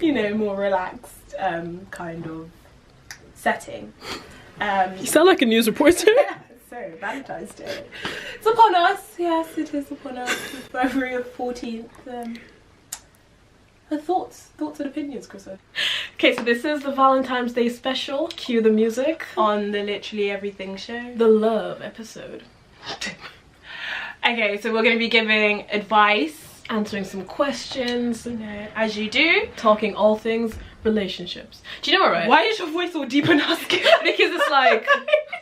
you know, more relaxed kind of setting. You sound like a news reporter. Yeah, so Valentine's Day. It's upon us. Yes, it is upon us. February 14th. Thoughts and opinions, Chris. Okay, so this is the Valentine's Day special. Cue the music. On the Literally Everything show. The love episode. Okay, so we're going to be giving advice. Answering some questions. You know, as you do. Talking all things relationships. Do you know what, right? Why is your voice all deep and husky? Because it's like,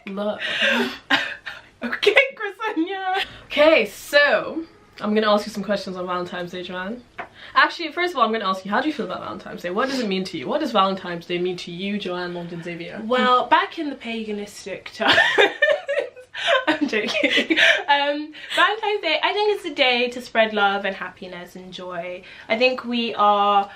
love. Okay, Chrisania. Okay, so I'm going to ask you some questions on Valentine's Day, Joanne. Actually, first of all, I'm going to ask you, how do you feel about Valentine's Day? What does it mean to you? What does Valentine's Day mean to you, Joanne Longdon Xavier? Well, back in the paganistic time, I'm joking. Valentine's Day, I think it's a day to spread love and happiness and joy. I think we are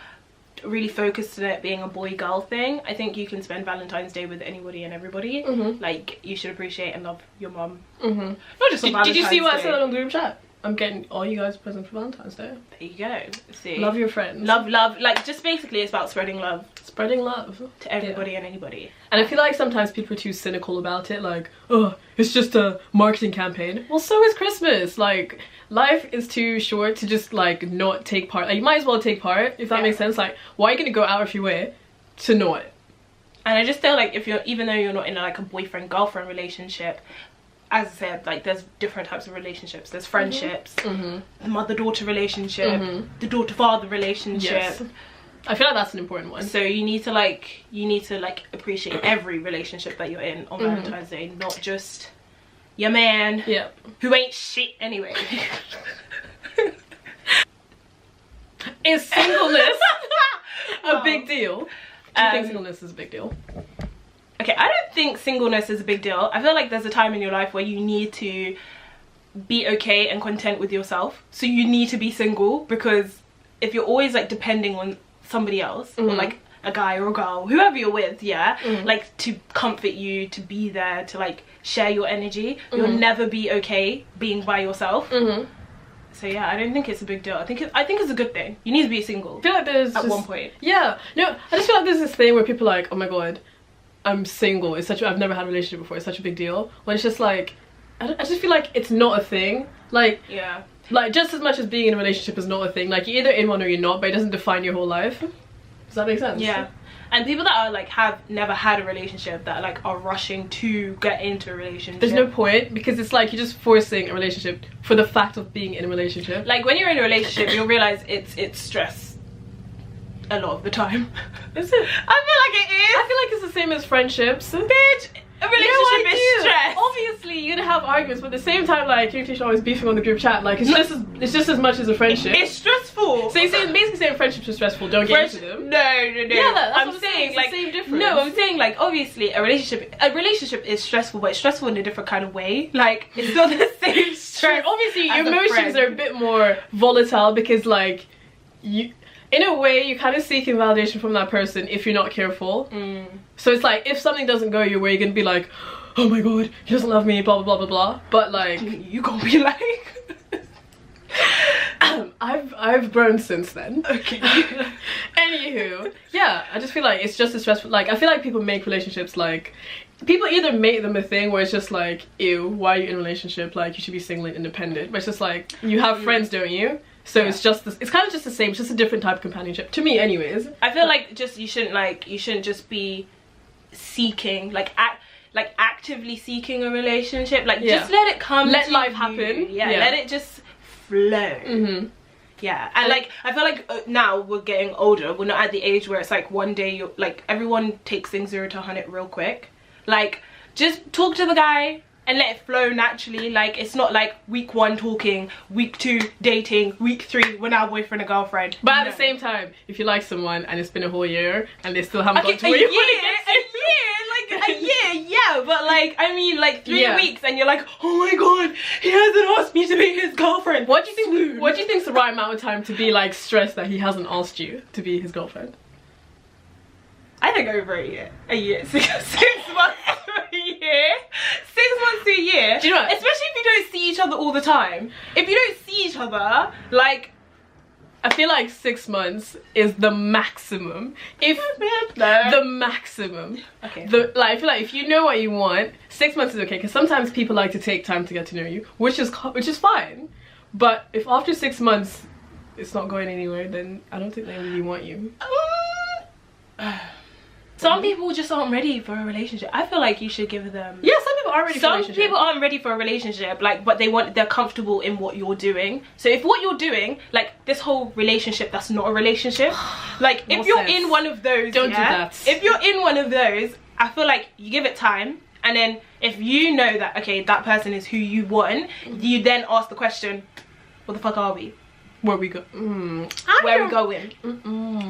really focused on it being a boy-girl thing. I think you can spend Valentine's Day with anybody and everybody. Like, you should appreciate and love your mom. Not just on Valentine's Did you see what I said Day. on the group chat? I'm getting all you guys a present for Valentine's Day. There you go. See, love your friends. Love, like, just basically it's about spreading love. Spreading love. To everybody and anybody. And I feel like sometimes people are too cynical about it, like, oh, it's just a marketing campaign. Well, so is Christmas. Like, life is too short to just, like, not take part. Like, you might as well take part, if that makes sense. Like, why are you gonna go out of your way to not? And I just feel like if you're, even though you're not in like a boyfriend-girlfriend relationship, as I said, like, there's different types of relationships. There's friendships, the mother-daughter relationship, the daughter-father relationship. Yes. I feel like that's an important one. So you need to like appreciate every relationship that you're in on Valentine's Day, not just your man who ain't shit anyway. Is singleness a big deal? Do you think singleness is a big deal? Okay, I don't think singleness is a big deal. I feel like there's a time in your life where you need to be okay and content with yourself. So you need to be single, because if you're always like depending on somebody else, or like a guy or a girl, whoever you're with, like to comfort you, to be there, to like share your energy, you'll never be okay being by yourself. So yeah, I don't think it's a big deal. I think it's a good thing. You need to be single. I feel like there's at one point. Yeah, no, I just feel like there's this thing where people are like, oh my god, I'm single. It's such. I've never had a relationship before. It's such a big deal. When it's just like, I just feel like it's not a thing. Like, yeah, like just as much as being in a relationship is not a thing. Like, you're either in one or you're not, but it doesn't define your whole life. Does that make sense? Yeah. And people that are like have never had a relationship, that like are rushing to get into a relationship, there's no point, because it's like you're just forcing a relationship for the fact of being in a relationship. Like, when you're in a relationship, you'll realize it's stress a lot of the time. Is it? I feel like it is. I feel like it's the same as friendships. Bitch, a relationship is stress. Obviously, you're gonna have arguments, but at the same time, like, you and always beefing on the group chat. Like, it's just as much as a friendship. It's stressful. So you're basically saying friendships are stressful. Don't get into them. No. Yeah, that's I'm what I'm saying, It's like, the same difference. no, I'm saying, like, obviously a relationship is stressful, but it's stressful in a different kind of way. Like, it's not the same stress. Obviously, your as a emotions friend. are a bit more volatile, because, like, you, in a way, you're kind of seeking validation from that person if you're not careful. So it's like, if something doesn't go your way, you're gonna be like, oh my god, he doesn't love me, blah blah blah blah blah. But like, you gonna be like, I've grown since then. Okay. Anywho, yeah, I just feel like it's just as stressful. Like, I feel like people make relationships, like, people either make them a thing where it's just like, ew, why are you in a relationship? Like, you should be single and independent. But it's just like, you have friends, don't you? So it's just this, it's kind of just the same, it's just a different type of companionship to me, anyways. I feel like you shouldn't just be seeking, actively seeking a relationship. Like, just let it come. Let to life you. happen. Yeah, let it just flow. Yeah, and like, I feel like now we're getting older. We're not at the age where it's like one day you're like, everyone takes things 0 to 100 real quick. Like, just talk to the guy and let it flow naturally. Like, it's not like week 1 talking, week 2 dating, week 3 we're now boyfriend and girlfriend. But at the same time, if you like someone and it's been a whole year and they still haven't got to where you a year, yeah, but like, I mean, like 3 weeks and you're like, oh my god, he hasn't asked me to be his girlfriend. What do you think's the right amount of time to be like stressed that he hasn't asked you to be his girlfriend? I think over a year. 6 months to a year. 6 months to a year. Do you know what? Especially if you don't see each other all the time. If you don't see each other, like, I feel like 6 months is the maximum. If the maximum. Okay. I feel like if you know what you want, 6 months is okay. Because sometimes people like to take time to get to know you, which is fine. But if after 6 months it's not going anywhere, then I don't think they really want you. Some people just aren't ready for a relationship. I feel like you should give them. Yeah, some people are ready for a relationship. Some people aren't ready for a relationship, like, but they're comfortable in what you're doing. So if what you're doing, like this whole relationship, that's not a relationship. Like if you're in one of those, don't do that. If you're in one of those, I feel like you give it time, and then if you know that okay, that person is who you want, you then ask the question, what the fuck are we? Where we go? Where we going?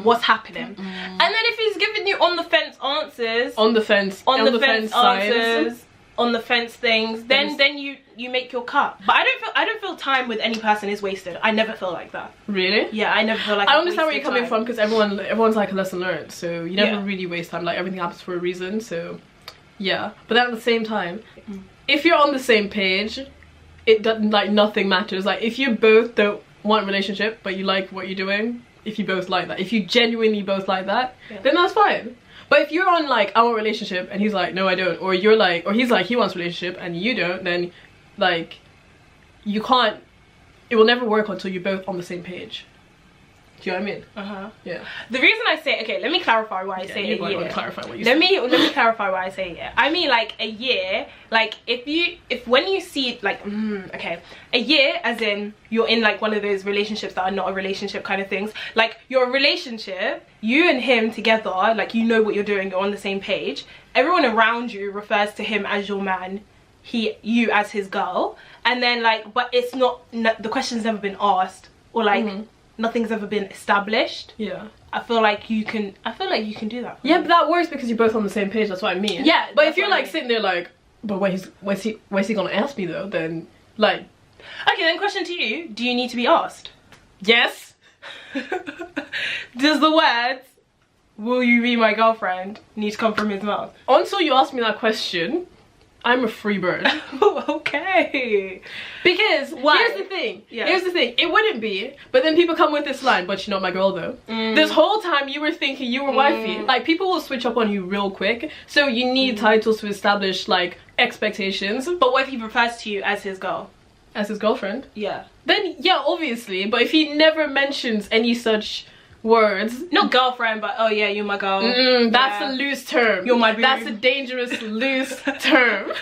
What's happening? And then if he's giving you on the fence answers, on the fence answers, on the fence things, then you make your cut. But I don't feel time with any person is wasted. I never feel like that. Really? Yeah, I never feel like. I understand where you're coming from, because everyone's like a lesson learned. So you never really waste time. Like everything happens for a reason. So yeah. But then at the same time, if you're on the same page, it doesn't, like, nothing matters. Like if you both don't want a relationship but you like what you're doing, if you both like that, if you genuinely both like that, then that's fine. But if you're on like I want a relationship and he's like no I don't, or you're like, or he's like he wants a relationship and you don't, then like you can't, it will never work until you're both on the same page. Do you know what I mean? Yeah. The reason I say, okay, let me clarify why I say a year. Clarify what you let me clarify why I say a year. I mean like a year, like if when you see like okay, a year as in you're in like one of those relationships that are not a relationship kind of things. Like your relationship, you and him together, like you know what you're doing, you're on the same page. Everyone around you refers to him as your man, you as his girl, and then like, but it's not, the question's never been asked, or like nothing's ever been established. Yeah. I feel like you can do that. Yeah, but that works because you're both on the same page, that's what I mean. Yeah. But if you're like sitting there like, but when's he gonna ask me though, then like. Okay, then question to you, do you need to be asked? Yes. Does the words, will you be my girlfriend, need to come from his mouth? Until you ask me that question, I'm a free bird. Okay. Because here's the thing. Here's the thing. It wouldn't be, but then people come with this line, but you're not my girl though. This whole time you were thinking you were wifey. Like people will switch up on you real quick. So you need titles to establish like expectations. But what if he refers to you as his girl? As his girlfriend? Yeah. Then yeah, obviously. But if he never mentions any such words, not girlfriend, but oh yeah, you're my girl. That's a loose term. You're my baby. That's a dangerous loose term.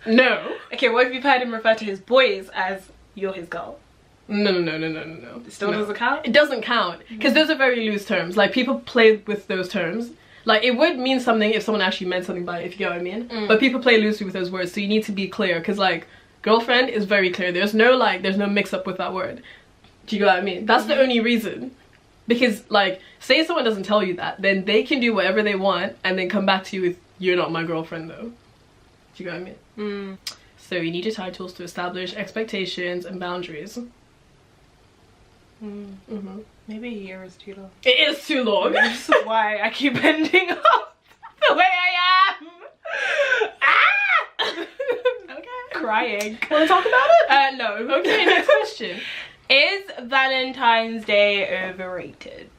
No. Okay, what if you've heard him refer to his boys as you're his girl? No. It still doesn't count? It doesn't count, because those are very loose terms. Like people play with those terms. Like it would mean something if someone actually meant something by it, if you get what I mean. But people play loosely with those words, so you need to be clear, because like girlfriend is very clear. There's no mix up with that word. Do you get what I mean? That's the only reason. Because like, say someone doesn't tell you that, then they can do whatever they want and then come back to you with, you're not my girlfriend though. Do you get what I mean? So you need your titles to establish expectations and boundaries. Maybe a year is too long. It is too long. This is why I keep ending up the way I am. Okay. Crying. Want to talk about it? No. Okay, next question. Is Valentine's Day overrated?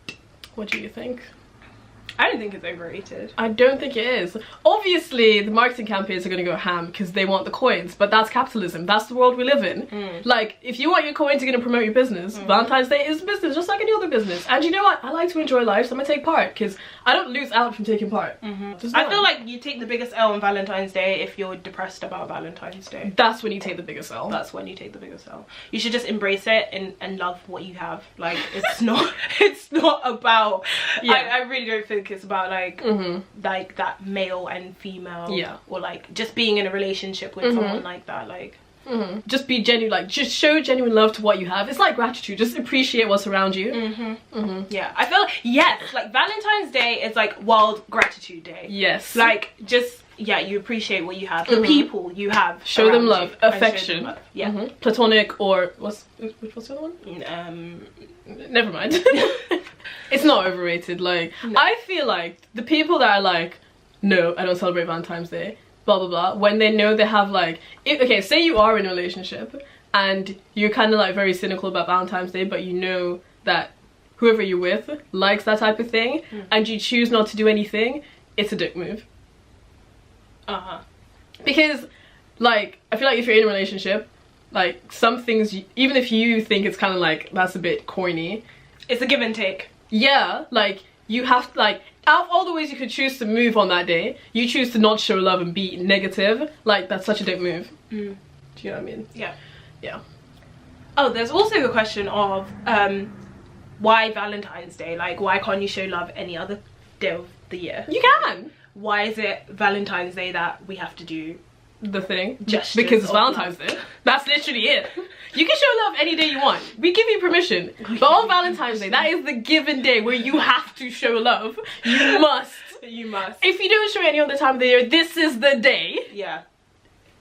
What do you think? I don't think it's overrated. I don't think it is. Obviously, the marketing campaigns are going to go ham because they want the coins, but that's capitalism. That's the world we live in. Like, if you want your coins, you're going to promote your business. Valentine's Day is business, just like any other business. And you know what? I like to enjoy life, so I'm going to take part because I don't lose out from taking part. I feel like you take the biggest L on Valentine's Day if you're depressed about Valentine's Day. That's when you take the biggest L. That's when you take the biggest L. You should just embrace it and love what you have. Like, it's not it's not about I really don't think it's about like like that male and female, or like just being in a relationship with someone like that. Like just be genuine, like just show genuine love to what you have. It's like gratitude, just appreciate what's around you. Yeah, I feel like Valentine's Day is like World Gratitude Day. Yes, like just you appreciate what you have, the people you have, show them love, affection. Them love. Platonic, or what's the other one? Never mind. It's not overrated. Like I feel like the people that are like, no, I don't celebrate Valentine's Day, blah blah blah, when they know they have like, okay, say you are in a relationship and you're kind of like very cynical about Valentine's Day, but you know that whoever you're with likes that type of thing, and you choose not to do anything, it's a dick move. Because, like, I feel like if you're in a relationship, like, some things, even if you think it's kind of like, that's a bit corny, it's a give and take. Yeah, like, you have to, like, out of all the ways you could choose to move on that day, you choose to not show love and be negative. Like, that's such a dick move. Do you know what I mean? Yeah. Yeah. Oh, there's also the question of why Valentine's Day? Like, why can't you show love any other day of the year? You can. Why is it Valentine's Day that we have to do the thing? Gestures because it's of Valentine's Day. That's literally it. You can show love any day you want. We give you permission. But on Valentine's Day, that is the given day where you have to show love. You must. You must. If you don't show any other time of the year, this is the day. Yeah.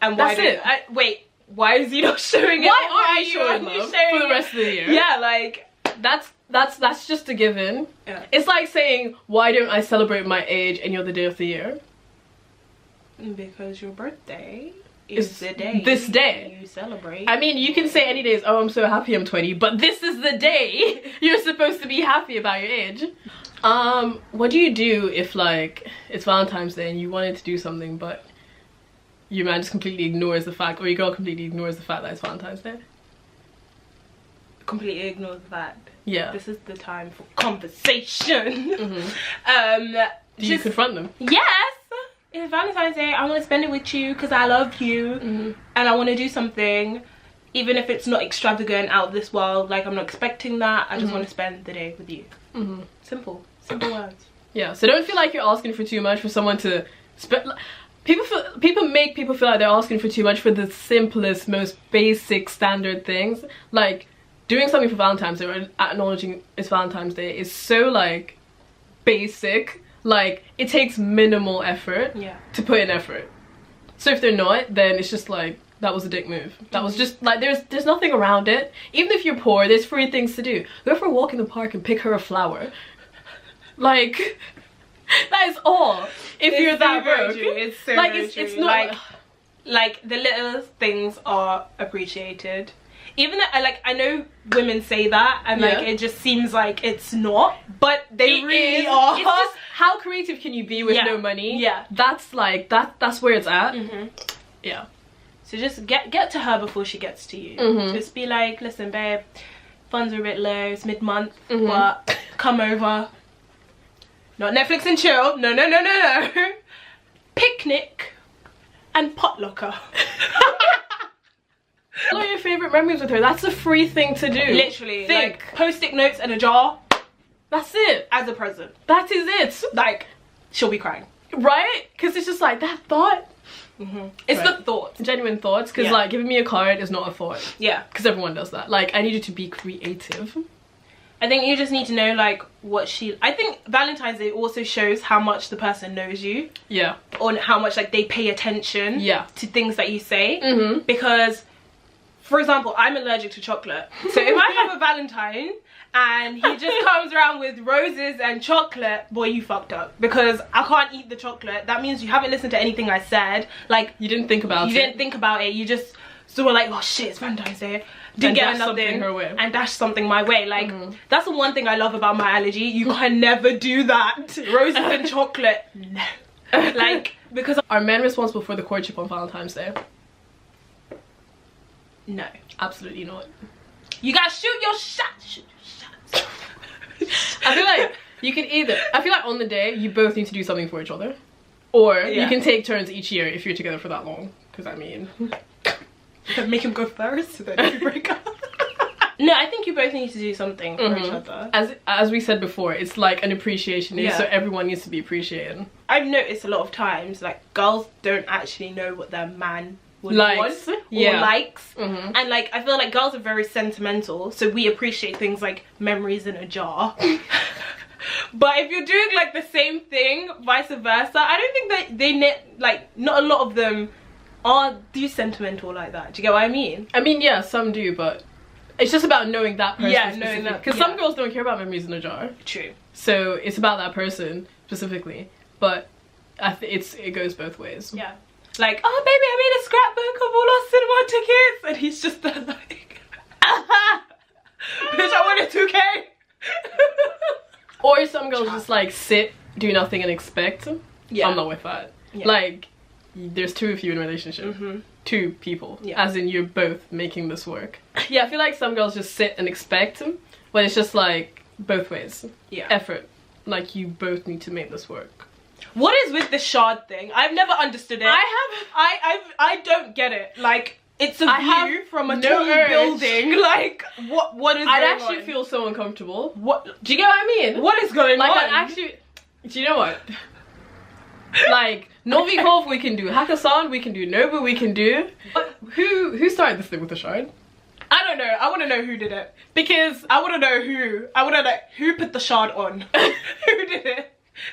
And why that's it. Wait, why is he not showing it? Why are you showing love for the rest of the year? Yeah, like that's just a given. Yeah. It's like saying, why don't I celebrate my age any other day of the year? Because your birthday is the day. This day you celebrate. I mean, you can say any days, oh, I'm so happy I'm 20, but this is the day you're supposed to be happy about your age. What do you do if, like, it's Valentine's Day and you wanted to do something, but your man just completely ignores the fact, or your girl completely ignores the fact that it's Valentine's Day? Completely ignores that. Yeah. This is the time for conversation. Do you confront them? Yes! It's Valentine's Day, I want to spend it with you because I love you, and I want to do something, even if it's not extravagant, out of this world. Like, I'm not expecting that. I just want to spend the day with you. Simple words. Yeah, so don't feel like you're asking for too much for someone to spend. People make people feel like they're asking for too much for the simplest, most basic, standard things. Like, doing something for Valentine's Day or acknowledging it's Valentine's Day is so, like, basic. Like, it takes minimal effort to put in effort. So if they're not, then it's just like, that was a dick move. That was just, like, there's nothing around it. Even if you're poor, there's free things to do. Go for a walk in the park and pick her a flower. Like, that is all. If you're that broke. It's so like, very it's true. not like the little things are appreciated. Even though, like, I know women say that and like it just seems like it's not, but they really are. It's just, how creative can you be with no money? Yeah, that's like that's where it's at. Yeah. So just get to her before she gets to you. Just be like, listen, babe, funds are a bit low. It's mid-month, but come over. Not Netflix and chill. No. Picnic and potlucker. What are your favourite memories with her? That's a free thing to do. Literally. Like, post-it notes and a jar. That's it. As a present. That is it. Like, she'll be crying. Right? Because it's just like, that thought. It's the thoughts. Genuine thoughts. Because, like, giving me a card is not a thought. Yeah. Because everyone does that. Like, I need you to be creative. I think you just need to know, like, what she... I think Valentine's Day also shows how much the person knows you. Yeah. Or how much, like, they pay attention to things that you say. Because... For example, I'm allergic to chocolate. So if I have a Valentine and he just comes around with roses and chocolate, boy, you fucked up. Because I can't eat the chocolate. That means you haven't listened to anything I said. Like, you didn't think about it. You didn't think about it. You just sort of like, oh shit, it's Valentine's Day. Didn't get nothing her way. And dash something my way. Like, that's the one thing I love about my allergy. You can never do that. Roses and chocolate, no. Like, because... Are men responsible for the courtship on Valentine's Day? No, absolutely not. You gotta shoot your shot. Shoot your shots. I feel like you can either. I feel like on the day you both need to do something for each other, or you can take turns each year if you're together for that long. Because I mean, make him go first, so then you break up. No, I think you both need to do something for each other. As we said before, it's like an appreciation day, so everyone needs to be appreciated. I've noticed a lot of times, like, girls don't actually know what their man likes or likes, and like I feel like girls are very sentimental, so we appreciate things like memories in a jar. But if you're doing like the same thing vice versa, I don't think that they like, not a lot of them do sentimental like that. Do you get what I mean? I mean, yeah, some do, but it's just about knowing that person. Yeah, knowing that, because some girls don't care about memories in a jar. True. So it's about that person specifically, but it goes both ways. Yeah. like, oh baby, I made a scrapbook of all our cinema tickets, and he's just there like, bitch, I wanted 2K. Or some girls just like sit, do nothing and expect. Yeah. I'm not with that. Yeah. Like, there's 2 of you in a relationship. 2 people. Yeah. As in, you're both making this work. Yeah, I feel like some girls just sit and expect, but it's just like both ways. Yeah. Effort. Like, you both need to make this work. What is with the shard thing? I've never understood it. I don't get it. Like, it's a view from a tall building. Like, what is I'd going actually on? feel so uncomfortable. What? Do you get what I mean? What is going like, on? I'd actually... Do you know what? Like, Novikov we can do, Hakkasan we can do, Nobu we can do. But who started this thing with the shard? I don't know. I want to know who did it. Because I want to know who. I want to know who put the shard on. Who did it?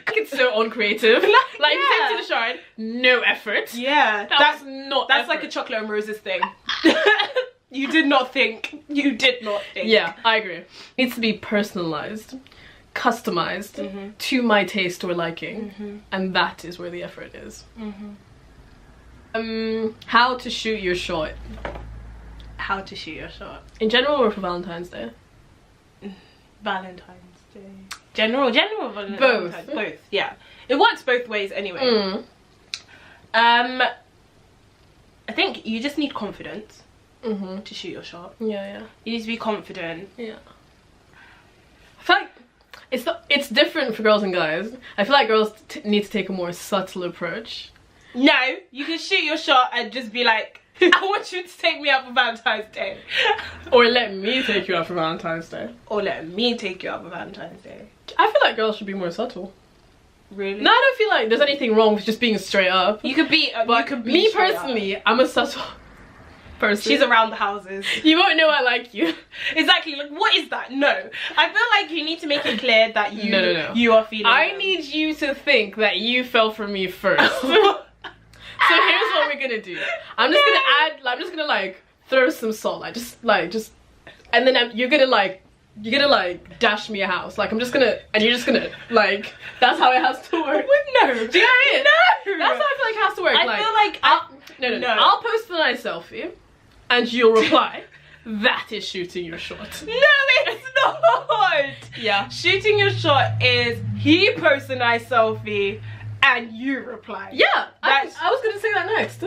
it's so uncreative. Like, you yeah. take to the shard, no effort. Yeah. That's not That's effort. like a chocolate and roses thing. You did not think. You did not think. Yeah, I agree. It needs to be personalized, customized to my taste or liking. And that is where the effort is. How to shoot your shot. How to shoot your shot. In general or for Valentine's Day? Valentine's Day. General Valentine's. Both, yeah. It works both ways anyway. I think you just need confidence to shoot your shot. Yeah. You need to be confident. Yeah. I feel like it's different for girls and guys. I feel like girls need to take a more subtle approach. No, you can shoot your shot and just be like, I want you to take me out for Valentine's Day. Or let me take you out for Valentine's Day. Or let me take you out for Valentine's Day. I feel like girls should be more subtle. Really? No, I don't feel like there's anything wrong with just being straight up. You could be, but you could be me straight personally, up. I'm a subtle person. She's around the houses. You won't know I like you. Exactly. Like, what is that? No. I feel like you need to make it clear that you No. you are feeling I them. need you to think that you fell for me first. So here's what we're gonna do. I'm just gonna add, I'm just gonna like throw some salt, like just, and then you're gonna like dash me a house. Like, I'm just gonna, and you're just gonna like, that's how it has to work. No. Do you know what I mean? No. That's how I feel like it has to work. I feel like no. I'll post a nice selfie, and you'll reply. That is shooting your shot. No, it's not. Yeah. Shooting your shot is he posts a nice selfie and you reply. Yeah, I was gonna say that next.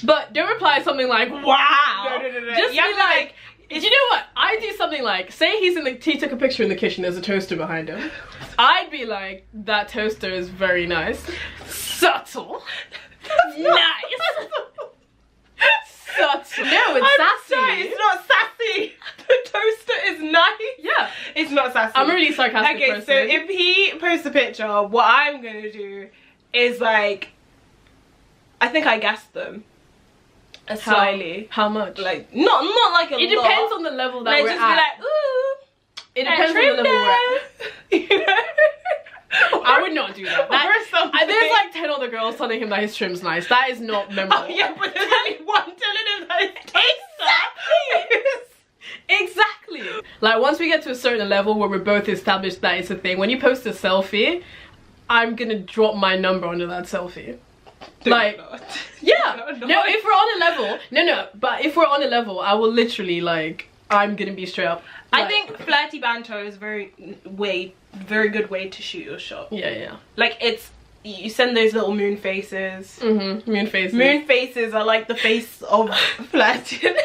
But don't reply something like, wow. No. Just You be have to, like, do you know what? I do something like, say he took a picture in the kitchen, there's a toaster behind him. I'd be like, that toaster is very nice. Subtle. Nice. Subtle. No, it's sassy. Sorry, it's not sassy. The toaster is nice. Yeah. It's not sassy. I'm a really sarcastic okay, person. so if he posts a picture, what I'm gonna do is like, I think I gassed them. Slightly. How much? Like, not like a lot. It depends on the level that like, we're just at. be like, ooh. It depends on the level we're at. You know? I would not do that. There's like 10 other girls telling him that his trim's nice. That is not memorable. Oh yeah, but there's only one telling him that it's Exactly. Like, once we get to a certain level where we're both established that it's a thing, when you post a selfie, I'm gonna drop my number under that selfie. Like, yeah. No, if we're on a level, but if we're on a level, I will literally, like, I'm gonna be straight up. Like, I think flirty banter is very good way to shoot your shot. Yeah. Like, you send those little moon faces. Moon faces. Moon faces are like the face of flirtiness.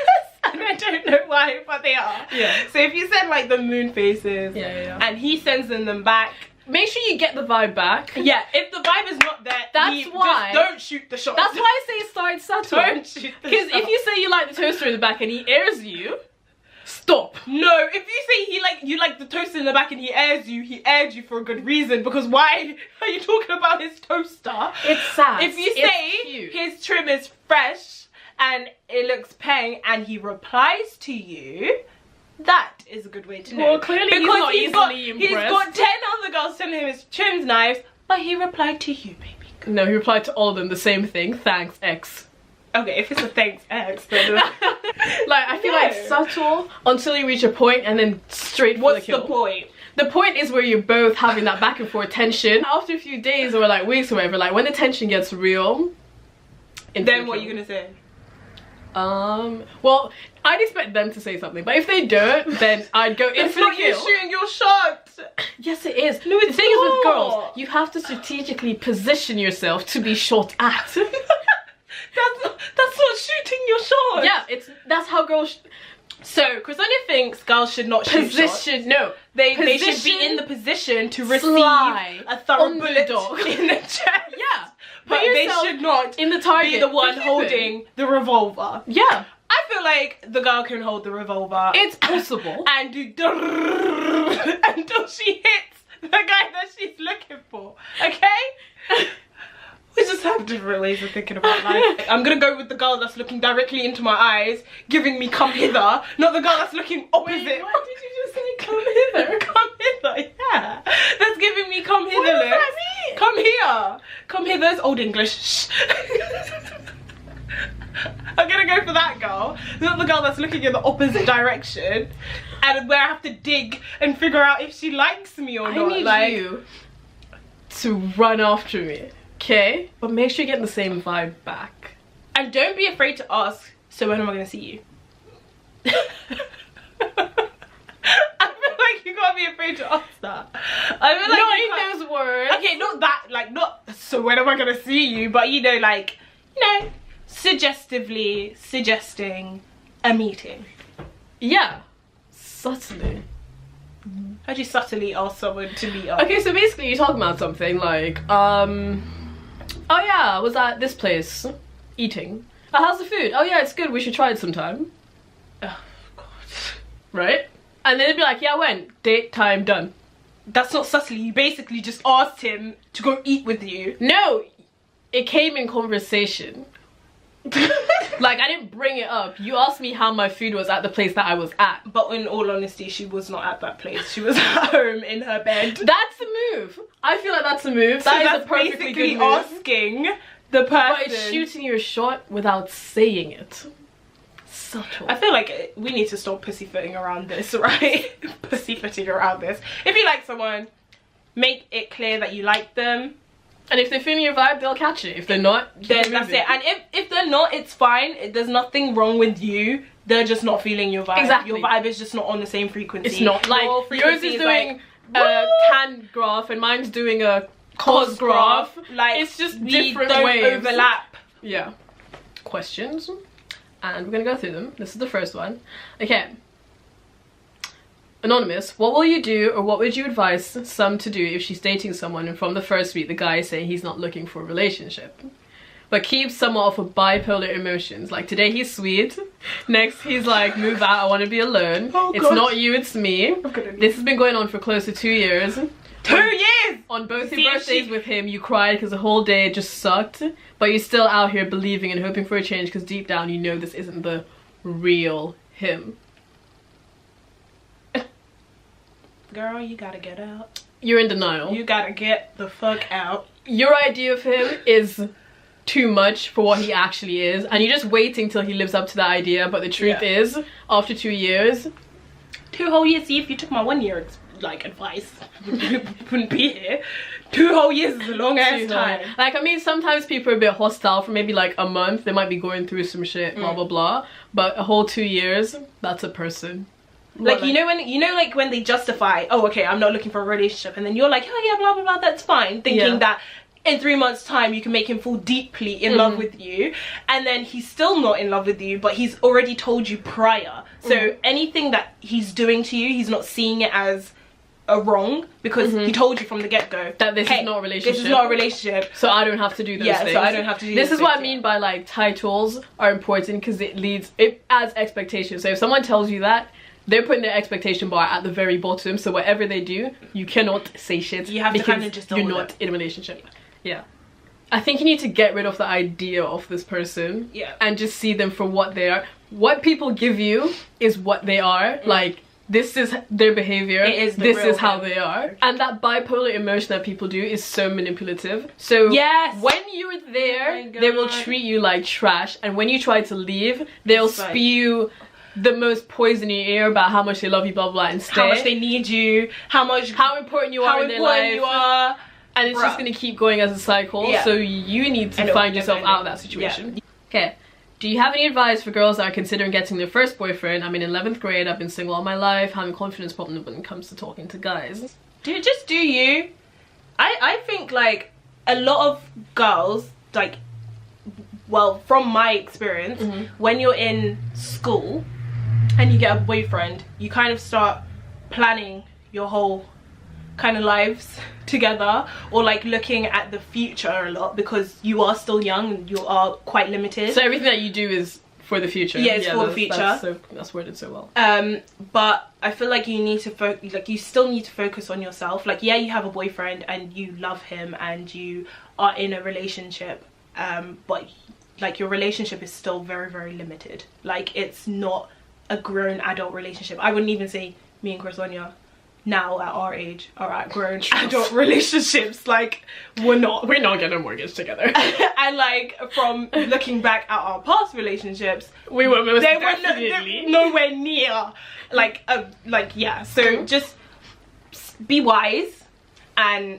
And I don't know why, but they are. Yeah. So if you send like the moon faces, and he sends them back, make sure you get the vibe back. Yeah, if the vibe is not there, that's why. Just don't shoot the shot. That's why I say start subtle. Don't shoot the shot. Because if you say you like the toaster in the back and he airs you, stop. No, if you say you like the toaster in the back and he aired you for a good reason, because why are you talking about his toaster? It's sad. If you say his trim is fresh and it looks peng and he replies to you, that is a good way to know. Well, clearly because he's not easily impressed. He's got 10 other girls telling him his trim's nice, but he replied to you, baby. No, he replied to all of them the same thing. Thanks, X. Okay, if it's a thanks X, then like, I feel like subtle until you reach a point and then straight for the kill. What's the point? The point is where you're both having that back and forth tension. After a few days or like weeks or whatever, like when the tension gets real, Then what are you gonna say? Well, I'd expect them to say something, but if they don't, then I'd go It's in not you shooting your shot. Yes, it is. No, The it's thing is with not. girls, you have to strategically position yourself to be shot at. That's not shooting your shot. Yeah, that's how girls. So Christonia thinks girls should not shoot shots. Position. No, They should be in the position to receive Sly a thorough on the bullet dog. in the chest. Yeah, But put they yourself should not in the target. be the one position. holding the revolver. Yeah, I feel like the girl can hold the revolver. it's possible. And do until she hits the guy that she's looking for. Okay? We just have different ways of thinking about life. I'm gonna go with the girl that's looking directly into my eyes, giving me come hither, not the girl that's looking opposite. Wait, why did you just say come hither? Come hither, yeah. That's giving me come hither. What does looks. that mean? Come here. Come hither is old English. Shh. I'm gonna go for that girl, not the girl that's looking in the opposite direction, and where I have to dig and figure out if she likes me or not. I need you to run after me, okay? But make sure you get the same vibe back. And don't be afraid to ask, so when am I gonna see you? I feel like you can't be afraid to ask that. I feel like Knowing those words. okay, not that, like, not so when am I gonna see you, but you know, like, you know, suggestively suggesting a meeting. Yeah, subtly. How do you subtly ask someone to meet up? Okay, so basically you're talking about something like, oh yeah, I was at this place eating. Oh, how's the food? Oh yeah, it's good, we should try it sometime. Oh god. Right? And then they'd be like, yeah, when? Date, time, done. That's not subtly, you basically just asked him to go eat with you. No, it came in conversation. Like, I didn't bring it up. You asked me how my food was at the place that I was at. But in all honesty, she was not at that place. She was at home in her bed. That's the move. I feel like that's a move. So That is that's a perfectly basically good move. asking the person. But it's shooting your shot without saying it. Subtle. I feel like we need to stop pussyfooting around this, right? Pussyfooting around this. If you like someone, make it clear that you like them. And if they're feeling your vibe, they'll catch it. If they're not, Then that's it. And if they're not, it's fine. There's nothing wrong with you. They're just not feeling your vibe. Exactly. Your vibe is just not on the same frequency. it's not like Your yours frequency is doing a tan graph and mine's doing a cos graph. Like, It's just we different don't waves. overlap. Yeah. Questions, and we're gonna go through them. This is the first one. Okay. Anonymous, what will you do, or what would you advise some to do if she's dating someone and from the first week the guy is saying he's not looking for a relationship, but keeps somewhat off of bipolar emotions? Like, today he's sweet, next he's like, move out, I want to be alone. Oh, it's God. not you, it's me. This has been going on for close to 2 years. 2 years! On both See, your birthdays with him, you cried because the whole day just sucked, but you're still out here believing and hoping for a change because deep down you know this isn't the real him. Girl, you gotta get out. You're in denial. You gotta get the fuck out. Your idea of him is too much for what he actually is, and you're just waiting till he lives up to that idea, but the truth is, after 2 years... 2 whole years, see, if you took my 1 year, like, advice, wouldn't be here. 2 whole years is a long ass time. Like, I mean, sometimes people are a bit hostile for maybe like a month, they might be going through some shit, blah blah blah, but a whole 2 years, that's a person. Like, you know like when they justify, oh, okay, I'm not looking for a relationship, and then you're like, oh yeah, blah blah blah, that's fine, thinking that in 3 months time you can make him fall deeply in love with you, and then he's still not in love with you, but he's already told you prior, so anything that he's doing to you, he's not seeing it as a wrong, because he told you from the get-go that this is not a relationship. This is not a relationship, so I don't have to do those things. so I don't have to do this those is what I things, mean by like titles are important, because it adds expectations. So if someone tells you that, they're putting their expectation bar at the very bottom, so whatever they do, you cannot say shit. You have to kind of just you're not in a relationship. Yeah. I think you need to get rid of the idea of this person and just see them for what they are. What people give you is what they are. Like, this is their behavior. This is how they are. And that bipolar emotion that people do is so manipulative. So when you're there, they will treat you like trash. And when you try to leave, they'll spew the most poison in your ear about how much they love you, blah, blah, and stay. How much they need you, how important you are in their life. And it's just going to keep going as a cycle. So you need to find yourself out of that situation. Okay. Do you have any advice for girls that are considering getting their first boyfriend? I'm in 11th grade, I've been single all my life, having confidence problems when it comes to talking to guys. Just do you. I think like a lot of girls, like, well, from my experience, when you're in school and you get a boyfriend, you kind of start planning your whole kind of lives together, or like looking at the future a lot, because you are still young and you are quite limited. So everything that you do is for the future. Yeah, it's for the future. That's worded so well. But I feel like you need to you still need to focus on yourself. Like, yeah, you have a boyfriend and you love him and you are in a relationship, but like your relationship is still very, very limited. Like, it's not a grown adult relationship. I wouldn't even say me and Chrysonia now at our age are at grown adult relationships. Like, we're not getting a mortgage together. And like, from looking back at our past relationships, we were most they definitely were nowhere near like yeah. So just be wise and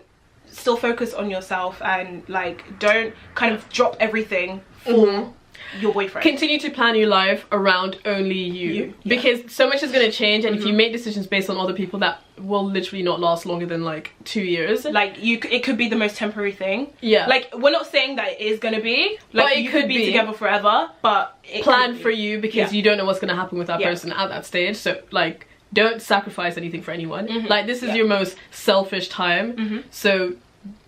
still focus on yourself, and like, don't kind of drop everything for your boyfriend. Continue to plan your life around only you. Because so much is going to change, and if you make decisions based on other people, that will literally not last longer than like 2 years. Like, it could be the most temporary thing. Yeah, like, we're not saying that it is going to be like, but you could be together forever, but plan for you, because you don't know what's going to happen with that person at that stage. So like, don't sacrifice anything for anyone. Like, this is your most selfish time, so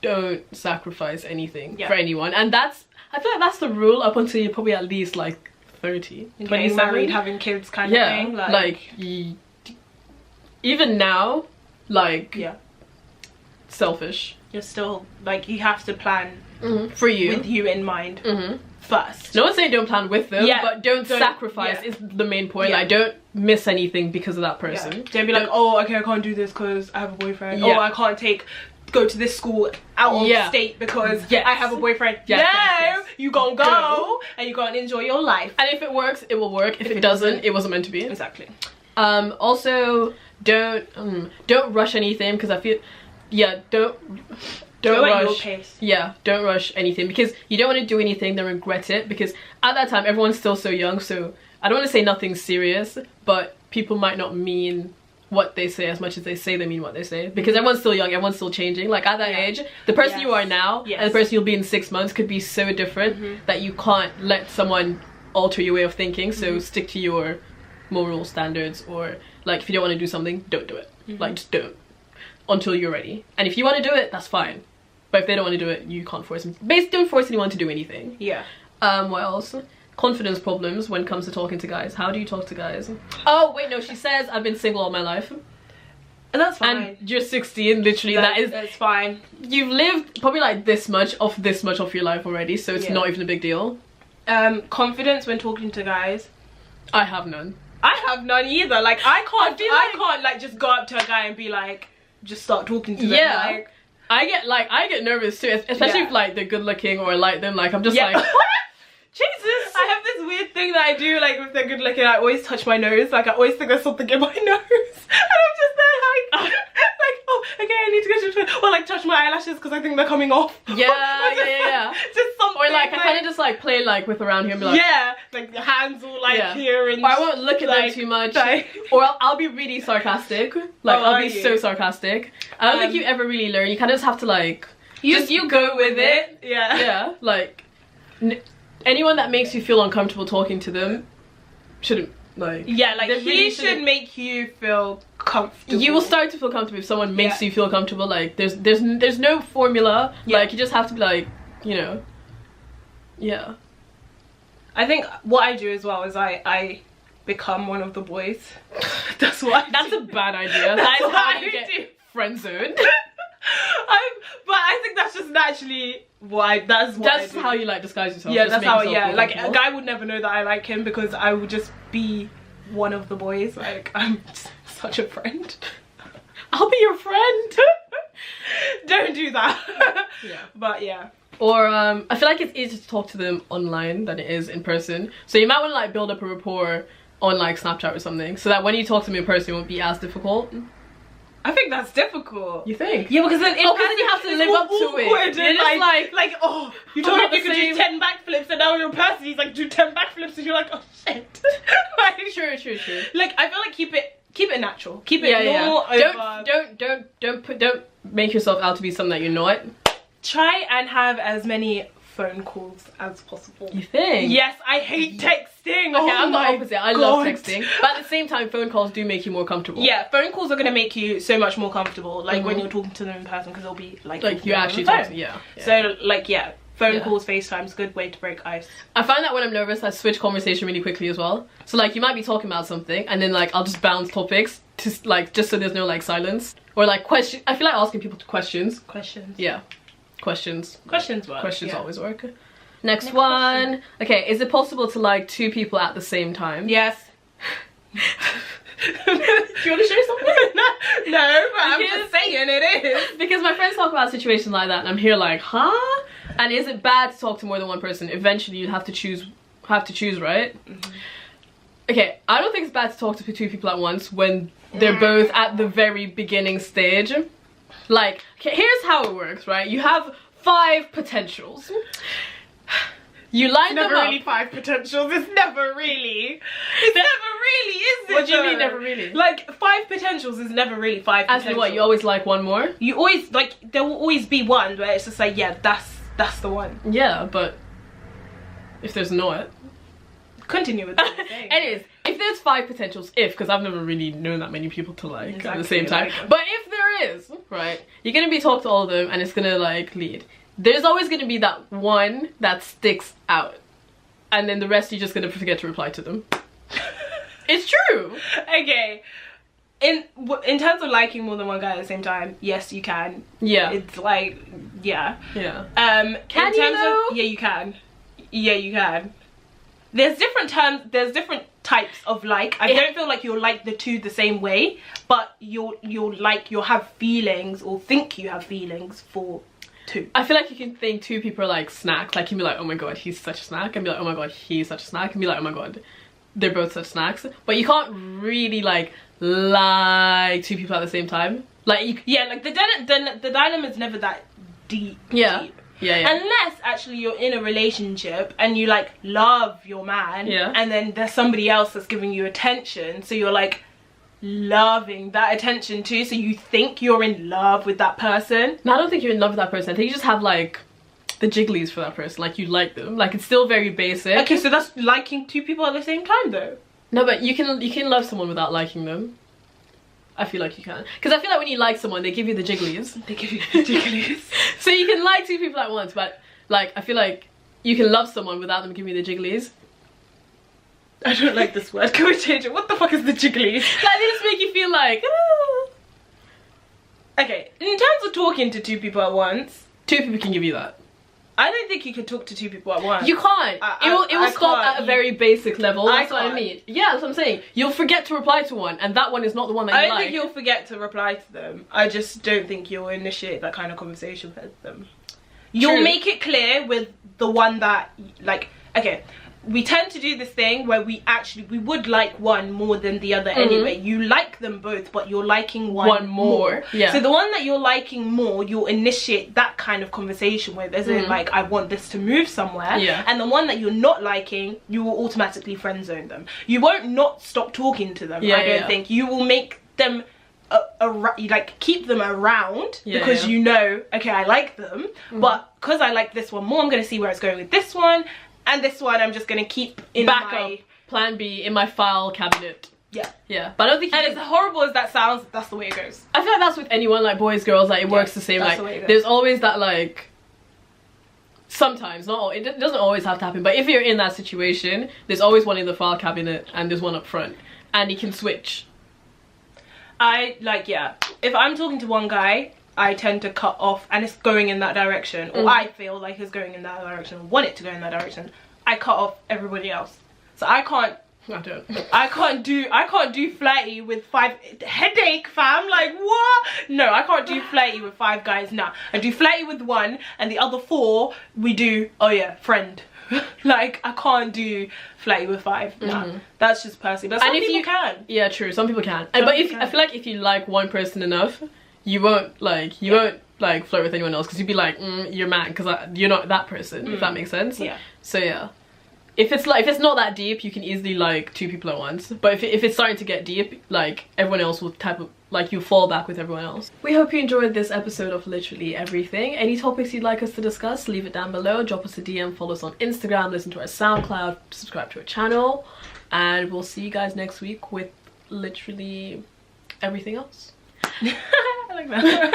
don't sacrifice anything for anyone. And I feel like that's the rule up until you're probably at least like 30, 27, married, having kids kind of thing. Like even now, like, selfish. You're still like, you have to plan for you, with you in mind first. No one's saying don't plan with them, but don't sacrifice is the main point. Like, don't miss anything because of that person. Don't be like, oh, okay, I can't do this because I have a boyfriend. Oh, I can't go to this school out of state because I have a boyfriend. You gonna go and you gonna enjoy your life. And if it works, it will work. If it doesn't, it wasn't meant to be. Exactly. Also, don't rush anything, because I feel don't rush. At your pace. Yeah, don't rush anything, because you don't want to do anything then regret it, because at that time everyone's still so young. So I don't want to say nothing serious, but people might not mean what they say as much as they say they mean what they say, because everyone's still young, everyone's still changing. Like, at that age, the person you are now and the person you'll be in 6 months could be so different that you can't let someone alter your way of thinking. So stick to your moral standards, or like, if you don't want to do something, don't do it. Like, just don't until you're ready. And if you want to do it, that's fine, but if they don't want to do it, you can't force them. Basically, don't force anyone to do anything. What else? Confidence problems when it comes to talking to guys. How do you talk to guys? Oh wait, no, she says I've been single all my life. And that's fine. And you're 16, literally. That's fine. You've lived probably like this much of your life already, so it's not even a big deal. Confidence when talking to guys. I have none. I have none either. Like, I can't like just go up to a guy and be like, just start talking to them. Like, I get nervous too, especially if like they're good looking or I like them. Like, I'm just like, Jesus! I have this weird thing that I do, like, if they're good looking, I always touch my nose. Like, I always think there's something in my nose. And I'm just there like, oh, okay, I need to go to the toilet. Or like, touch my eyelashes because I think they're coming off. Yeah. Just something. Or like, I kind of just like play like with around here and be like, like the hands all like here. And or I won't look at them too much. Or I'll be really sarcastic. Like, I'll be so sarcastic. I don't think you ever really learn. You kind of just have to like, you go with it. Yeah, like, anyone that makes you feel uncomfortable talking to them shouldn't, like, he should make you feel comfortable. You will start to feel comfortable if someone makes you feel comfortable. Like, there's no formula. Like, you just have to be like, you know. I think what I do as well is I become one of the boys. That's a bad idea. That's how you get friend zoned. But I think that's just naturally why. That's how you like disguise yourself. Yeah, that's how. Yeah, like, a guy would never know that I like him because I would just be one of the boys. Like, I'm such a friend. I'll be your friend. Don't do that. But yeah. Or I feel like it's easier to talk to them online than it is in person. So you might want to like build up a rapport on like Snapchat or something, so that when you talk to them in person, it won't be as difficult. I think that's difficult. You think? Yeah, because then then you have to live up to it. You're just like, oh, you told him you could do 10 backflips, and now you're in person, he's like, do 10 backflips, and you're like, oh shit. Like, true. Like, I feel like keep it natural. Keep it normal. Don't make yourself out to be something that you're not. Try and have as many phone calls as possible. You think? Yes, I hate texting. Okay, I'm the my opposite. I love texting, but at the same time, phone calls do make you more comfortable. Yeah, phone calls are gonna make you so much more comfortable, like when you're talking to them in person, because they'll be like you actually talk to, yeah. So like phone calls, FaceTime's a good way to break ice. I find that when I'm nervous, I switch conversation really quickly as well. So like you might be talking about something, and then like I'll just bounce topics to like just so there's no like silence or like question. I feel like asking people questions. Yeah, questions. Questions work. Questions always work. Next one. Question. Okay, is it possible to like 2 people at the same time? Yes. Do you want to share something? No, but I'm just saying it is. Because my friends talk about situations like that, and I'm here like, huh? And is it bad to talk to more than one person? Eventually, you'd have to choose, right? Okay, I don't think it's bad to talk to 2 people at once when they're both at the very beginning stage. Like, okay, here's how it works, right? You have 5 potentials. You line them up. Never really 5 potentials. It's never really. It's never really, is it? What do you mean never really? Like 5 potentials is never really 5 potentials. Actually, what? You always like one more? You always like. There will always be one where it's just like, yeah, that's the one. Yeah, but if there's not, continue with that. Anyways, if there's 5 potentials, because I've never really known that many people to like at the same time. But if there is, right, you're gonna be talking to all of them, and it's gonna like lead. There's always going to be that one that sticks out, and then the rest you're just going to forget to reply to them. It's true. Okay, in terms of liking more than one guy at the same time, yes, you can. Yeah, it's like, yeah. Can you though? Yeah, you can. Yeah, you can. There's different terms. There's different types of like. I don't feel like you'll like the 2 the same way, but you'll have feelings or think you have feelings for 2. I feel like you can think 2 people are like snacks. Like you can be like, oh my god, he's such a snack, and be like, oh my god, he's such a snack, and be like, oh my god, they're both such snacks. But you can't really like 2 people at the same time. Like like the dynamic is never that deep. Yeah. Unless actually you're in a relationship and you like love your man, and then there's somebody else that's giving you attention, so you're like loving that attention too, so you think you're in love with that person. No, I don't think you're in love with that person. I think you just have like the jigglies for that person, like you like them. Like it's still very basic. Okay, so that's liking 2 people at the same time though. No, but you can love someone without liking them. I feel like you can, because I feel like when you like someone, they give you the jigglies. They give you the jigglies. So you can like 2 people at once, but like I feel like you can love someone without them giving you the jigglies. I don't like this word. Can we change it? What the fuck is the jigglies? Like they just make you feel like, ah. Okay, in terms of talking to 2 people at once, 2 people can give you that. I don't think you can talk to 2 people at once. You can't. It will stop at a very basic level. That's what I mean. Yeah, that's what I'm saying. You'll forget to reply to one, and that one is not the one that you like. I don't think you'll forget to reply to them. I just don't think you'll initiate that kind of conversation with them. You'll make it clear with the one that, like, okay, we tend to do this thing where we would like one more than the other anyway. You like them both, but you're liking one more. Yeah. So the one that you're liking more, you'll initiate that kind of conversation with, as in like, I want this to move somewhere. Yeah. And the one that you're not liking, you will automatically friend zone them. You won't not stop talking to them. I don't think. You will make them like keep them around because you know, okay, I like them, but because I like this one more, I'm gonna see where it's going with this one. And this one I'm just gonna keep in my plan B in my file cabinet. Yeah. But I don't think as horrible as that sounds, that's the way it goes. I feel like that's with anyone, like boys, girls, like it works the same. Like there's always that, like, sometimes, it doesn't always have to happen, but if you're in that situation, there's always one in the file cabinet and there's one up front, and you can switch. If I'm talking to one guy, I tend to cut off, and it's going in that direction, or I feel like it's going in that direction, want it to go in that direction, I cut off everybody else. So I can't do flirty with 5 headache, fam. Like, what? No, I can't do flirty with 5 guys now. I do flirty with 1, and the other 4 we do, oh yeah, friend. Like, I can't do flirty with 5. No, that's just personally. But some people can. Yeah, true. Some people can. But I feel like if you like one person enough, you won't like flirt with anyone else, because you'd be like, you're mad because you're not that person. If that makes sense. Yeah. So yeah. If it's not that deep, you can easily like 2 people at once. But if it's starting to get deep, like everyone else will you fall back with everyone else. We hope you enjoyed this episode of literally everything. Any topics you'd like us to discuss, leave it down below. Drop us a DM, follow us on Instagram, listen to our SoundCloud, subscribe to our channel, and we'll see you guys next week with literally everything else. I like that.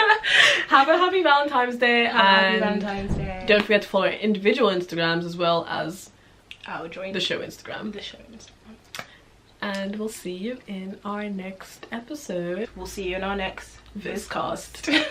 Have a happy Valentine's Day. Happy Valentine's Day. Don't forget to follow our individual Instagrams as well as the show Instagram. And we'll see you in our next episode. We'll see you in our next Viscast.